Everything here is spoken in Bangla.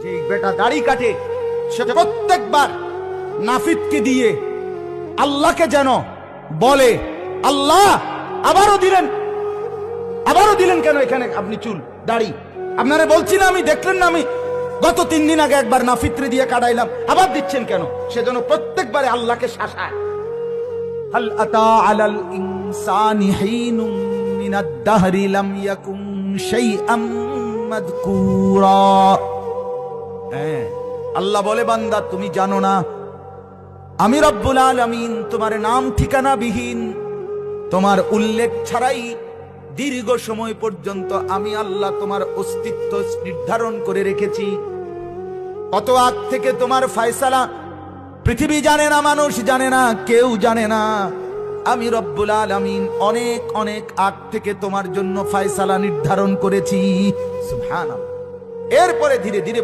যে বেটা দাড়ি কাটে সে প্রত্যেকবার নাফিদকে দিয়ে আল্লাহকে যেন বলে, আল্লাহ আবারও দিলেন কেন এখানে আপনি চুল দাড়ি? আপনারা বলছি না, আমি দেখলেন না, আমি গত 3 দিন আগে একবার নাফিত্রে দিয়ে কাটাইলাম, আবার দিচ্ছেন কেন? সেজন্য প্রত্যেকবারে আল্লাহকে শাসায়। হাল আতা আলাল ইনসানি হিনুম মিনাদ দাহরি লাম ইয়াকুন শাইআম মাযকুরা। আল্লাহ বলে, বান্দা তুমি জানো না আমি রব্বুল আলামিন তোমার নাম ঠিকানা বিহীন, তোমার উল্লেখ ছাড়াই দীর্ঘ সময় পর্যন্ত আমি আল্লাহ তোমার অস্তিত্ব নির্ধারণ করে রেখেছি। কত আগ থেকে তোমার ফয়সালা পৃথিবী জানে না, মানুষ জানে না, কেউ জানে না। আমি রব্বুল আলামিন অনেক অনেক আগ থেকে তোমার জন্য ফয়সালা নির্ধারণ করেছি। সুবহানাল্লাহ। এরপরে ধীরে ধীরে